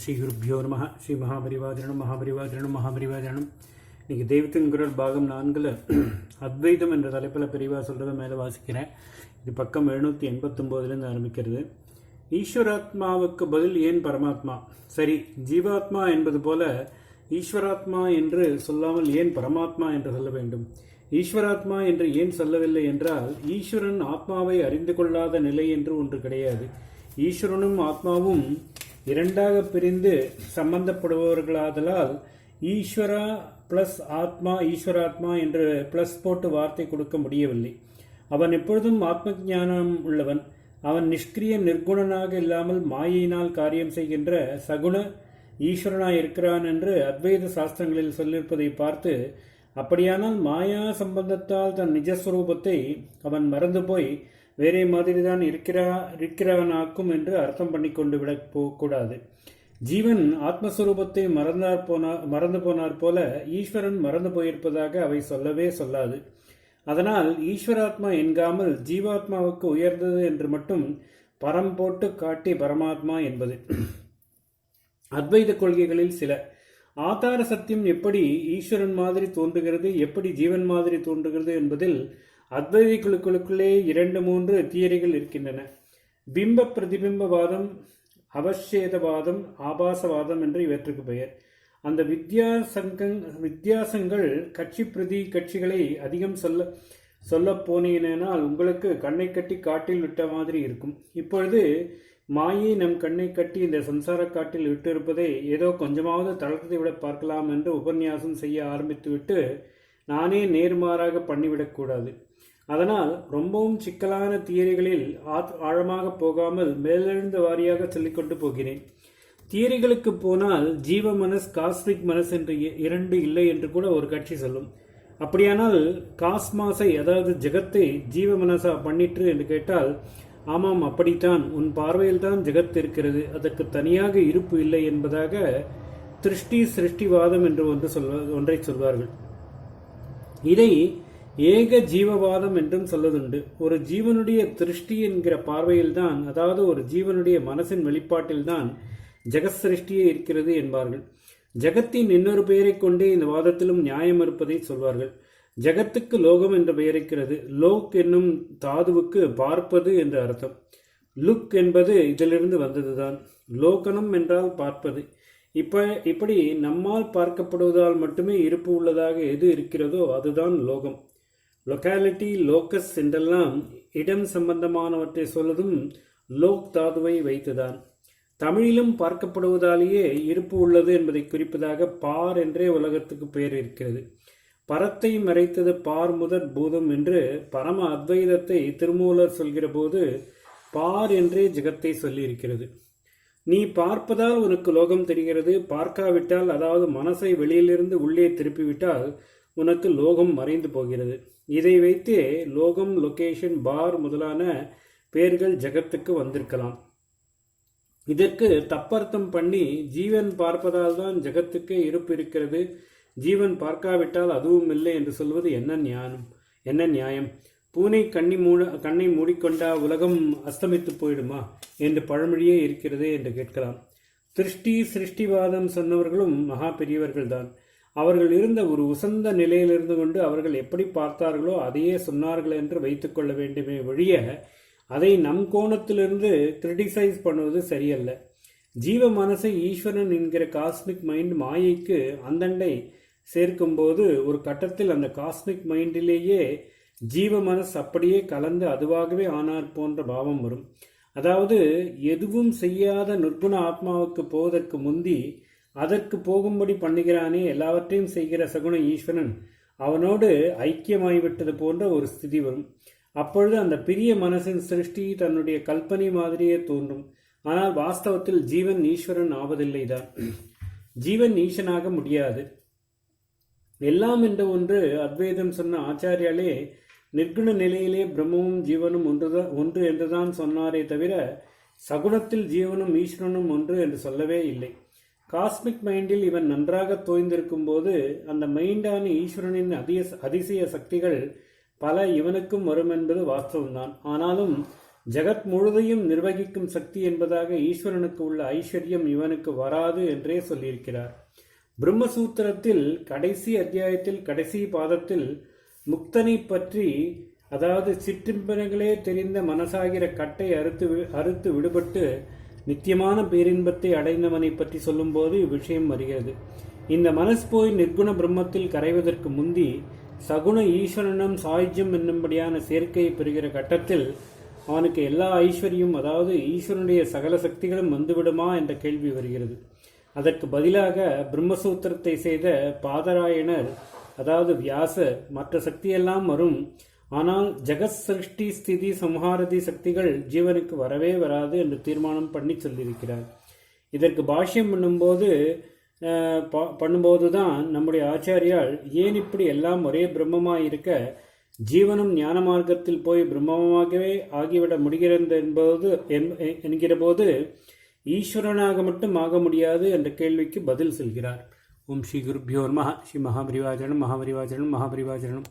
ஸ்ரீ குருப்யோ நம. ஸ்ரீ மகாபரிவாஜனம். இன்னைக்கு தெய்வத்தின் குரல் பாகம் 4 அத்வைதம் என்ற தலைப்பில் பெரியவா சொல்கிறத மேலே வாசிக்கிறேன். இது பக்கம் 789 ஆரம்பிக்கிறது. ஈஸ்வராத்மாவுக்கு பதில் ஏன் பரமாத்மா? சரி, ஜீவாத்மா என்பது போல ஈஸ்வராத்மா என்று சொல்லாமல் ஏன் பரமாத்மா என்று சொல்ல வேண்டும்? ஈஸ்வராத்மா என்று ஏன் சொல்லவில்லை என்றால், ஈஸ்வரன் ஆத்மாவை அறிந்து கொள்ளாத நிலை என்று ஒன்று கிடையாது. ஈஸ்வரனும் ஆத்மாவும் இரண்டாக பிரிந்து சம்பந்தப்படுபவர்களாதலால் ஈஸ்வரா பிளஸ் ஆத்மா, ஈஸ்வராத்மா என்று பிளஸ் போட்டு வார்த்தை கொடுக்க முடியவில்லை. அவன் எப்பொழுதும் ஆத்ம ஞானம் உள்ளவன். அவன் நிஷ்கிரிய நிர்குணனாக இல்லாமல் மாயினால் காரியம் செய்கின்ற சகுண ஈஸ்வரனாய் இருக்கிறான் என்று அத்வைத சாஸ்திரங்களில் சொல்லியிருப்பதை பார்த்து, அப்படியானால் மாயா சம்பந்தத்தால் தன் நிஜஸ்வரூபத்தை அவன் மறந்து போய் வேறே மாதிரி தான் இருக்கிறவனாக்கும் என்று அர்த்தம் பண்ணி கொண்டு விட கூடாது. ஜீவன் ஆத்மஸ்வரூபத்தை மறந்து போனார் போல ஈஸ்வரன் மறந்து போயிருப்பதாக அவை சொல்லவே சொல்லாது. அதனால் ஈஸ்வராத்மா என்காமல் ஜீவாத்மாவுக்கு உயர்ந்தது என்று மட்டும் பரம் போட்டு காட்டி பரமாத்மா என்பது. அத்வைத கொள்கைகளில் சில ஆதார சத்தியம் எப்படி ஈஸ்வரன் மாதிரி தோன்றுகிறது, எப்படி ஜீவன் மாதிரி தோன்றுகிறது என்பதில் அத்வைத குழுக்களுக்குள்ளே 2-3 தியரிகள் இருக்கின்றன. பிம்ப பிரதிபிம்பவாதம், அவச்சேதவாதம், ஆபாசவாதம் என்று இவற்றுக்கு பெயர். அந்த வித்தியாசங்கள் கட்சிகளை அதிகம் சொல்ல போனேனால் உங்களுக்கு கண்ணை கட்டி காட்டில் விட்ட மாதிரி இருக்கும். இப்பொழுது மாயை நம் கண்ணை கட்டி இந்த சம்சார காட்டில் விட்டு இருப்பதை ஏதோ கொஞ்சமாவது தளர்த்தி விட பார்க்கலாம் என்று உபன்யாசம் செய்ய ஆரம்பித்துவிட்டு நானே நேர்மாறாக பண்ணிவிடக்கூடாது. அதனால் ரொம்பவும் சிக்கலான தியரிகளில் ஆழமாக போகாமல் மேலெழுந்த வாரியாக சொல்லிக்கொண்டு போகிறேன். தியரிகளுக்கு போனால் ஜீவ மனஸ், காஸ்மிக் மனஸ் என்று 2 இல்லை என்று கூட ஒரு கட்சி சொல்லும். அப்படியானால் காஸ்மாஸை, அதாவது ஜெகத்தை ஜீவ மனசா பண்ணிற்று என்று கேட்டால், ஆமாம் அப்படித்தான், உன் பார்வையில் தான் ஜெகத் இருக்கிறது, அதற்கு தனியாக இருப்பு இல்லை என்பதாக சிருஷ்டிவாதம் என்று ஒன்றை சொல்வார்கள். இதை ஏக ஜீவவாதம் என்றும் சொல்வதுண்டு. ஒரு ஜீவனுடைய திருஷ்டி என்கிற பார்வையில்தான், அதாவது ஒரு ஜீவனுடைய மனசின் வெளிப்பாட்டில்தான் ஜெகத் சிருஷ்டியே இருக்கிறது என்பார்கள். ஜெகத்தின் இன்னொரு பெயரை கொண்டே இந்த வாதத்திலும் நியாயம் இருப்பதை சொல்வார்கள். ஜெகத்துக்கு லோகம் என்ற பெயர் இருக்கிறது. லோக் என்னும் தாதுவுக்கு பார்ப்பது என்று அர்த்தம். லுக் என்பது இதிலிருந்து வந்ததுதான். லோகனம் என்றால் பார்ப்பது. இப்படி நம்மால் பார்க்கப்படுவதால் மட்டுமே இருப்பு உள்ளதாக எது இருக்கிறதோ அதுதான் லோகம். லொக்காலிட்டி, லோக்கஸ் என்றெல்லாம் இடம் சம்பந்தமானவற்றை சொல்லதும் லோக் தாதுவை வைத்துதான். தமிழிலும் பார்க்கப்படுவதாலேயே இருப்பு உள்ளது என்பதை குறிப்பதாக பார் என்றே உலகத்துக்கு பெயர் இருக்கிறது. பரத்தை மறைத்தது பார் முதற் பூதம் என்று பரம அத்வைதத்தை திருமூலர் சொல்கிற போது பார் என்றே ஜெகத்தை சொல்லியிருக்கிறது. நீ பார்ப்பதால் உனக்கு லோகம் தெரிகிறது. பார்க்காவிட்டால், அதாவது மனசை வெளியிலிருந்து உள்ளே திருப்பிவிட்டால் உனக்கு லோகம் மறைந்து போகிறது. இதை வைத்தே லோகம், லொகேஷன், பார் முதலான பெயர்கள் ஜெகத்துக்கு வந்திருக்கலாம். இதற்கு தப்பர்த்தம் பண்ணி ஜீவன் பார்ப்பதால் தான் ஜெகத்துக்கே இருப்பு இருக்கிறது, ஜீவன் பார்க்காவிட்டால் அதுவும் இல்லை என்று சொல்வது என்ன நியாயம்? பூனை கண்ணை மூடிக்கொண்டா உலகம் அஸ்தமித்து போயிடுமா என்று பழமொழியே இருக்கிறதே என்று கேட்கலாம். சிருஷ்டிவாதம் சொன்னவர்களும் மகா பெரியவர்கள்தான். அவர்கள் இருந்த ஒரு உசந்த நிலையிலிருந்து கொண்டு அவர்கள் எப்படி பார்த்தார்களோ அதையே சொன்னார்கள் என்று வைத்துக் கொள்ள வேண்டுமே ஒழிய அதை நம் கோணத்திலிருந்து கிரிட்டிசைஸ் பண்ணுவது சரியல்ல. ஜீவ மனசை ஈஸ்வரன் என்கிற காஸ்மிக் மைண்ட் மாயைக்கு அந்தண்டை சேர்க்கும்போது ஒரு கட்டத்தில் அந்த காஸ்மிக் மைண்டிலேயே ஜீவ மனஸ் அப்படியே கலந்து அதுவாகவே ஆனார் போன்ற பாவம் வரும். அதாவது எதுவும் செய்யாத நிர்குண ஆத்மாவுக்கு போவதற்கு முந்தி அதற்கு போகும்படி பண்ணுகிறானே, எல்லாவற்றையும் செய்கிற சகுண ஈஸ்வரன் அவனோடு ஐக்கியமாகிவிட்டது போன்ற ஒரு ஸ்திதி வரும். அப்பொழுது அந்த பெரிய மனசின் சிருஷ்டி தன்னுடைய கல்பனை மாதிரியே தோன்றும். ஆனால் வாஸ்தவத்தில் ஜீவன் ஈஸ்வரன் ஆவதில்லைதான். ஜீவன் ஈசனாக முடியாது. எல்லாம் என்ற ஒன்று அத்வைதம் சொன்ன ஆச்சாரியாலே நிர்குண நிலையிலே பிரம்மமும் ஜீவனும் ஒன்று என்றுதான் சொன்னாரே தவிர சகுணத்தில் ஜீவனும் ஈஸ்வரனும் ஒன்று என்று சொல்லவே இல்லை. காஸ்மிக் மைண்டில் இவன் நன்றாக தோய்ந்திருக்கும் போது அந்த மைண்டான ஈஸ்வரனின் அதிசய சக்திகள் பல இவனுக்கும் வரும் என்பது வாஸ்தவம்தான். ஆனாலும் ஜகத் முழுதையும் நிர்வகிக்கும் சக்தி என்பதாக ஈஸ்வரனுக்கு உள்ள ஐஸ்வர்யம் இவனுக்கு வராது என்றே சொல்லியிருக்கிறார். பிரம்மசூத்திரத்தில் கடைசி அத்தியாயத்தில் கடைசி பாதத்தில் முக்தனை பற்றி, அதாவது சிற்றின்பங்களே தெரிந்த மனசாகிற கட்டை அறுத்து விடுபட்டு நித்தியமான பேரின்பத்தை அடைந்தவனை பற்றி சொல்லும்போது இவ்விஷயம் வருகிறது. இந்த மனஸ் போய் நிர்குண பிரம்மத்தில் கரைவதற்கு முந்தி சகுண ஈஸ்வரனும் சாயுஜ்யம் என்னும்படியான சேர்க்கையை பெறுகிற கட்டத்தில் அவனுக்கு எல்லா ஐஸ்வர்யம், அதாவது ஈஸ்வரனுடைய சகல சக்திகளும் வந்துவிடுமா என்ற கேள்வி வருகிறது. அதற்கு பதிலாக பிரம்மசூத்திரத்தை செய்த பாதராயணர், அதாவது வியாசர், மற்ற சக்தியெல்லாம் வரும், ஆனால் ஜெகத் சிருஷ்டி ஸ்திதி சம்ஹாரதி சக்திகள் ஜீவனுக்கு வரவே வராது என்று தீர்மானம் பண்ணி சொல்லியிருக்கிறார். இதற்கு பாஷ்யம் பண்ணும்போதுதான் நம்முடைய ஆச்சாரியால் ஏன் இப்படி எல்லாம் ஒரே பிரம்மமாய் இருக்க ஜீவனும் ஞான மார்க்கத்தில் போய் பிரம்மமாகவே ஆகிவிட முடிகிறது என்கிற போது ஈஸ்வரனாக மட்டும் ஆக முடியாது என்ற கேள்விக்கு பதில் சொல்கிறார். ஓம் ஸ்ரீ குருப்யோ நமஹ. ஸ்ரீ மகாபரிவாச்சரணம் மகாபரிவாச்சரணம் மகாபரிவாச்சரணம்.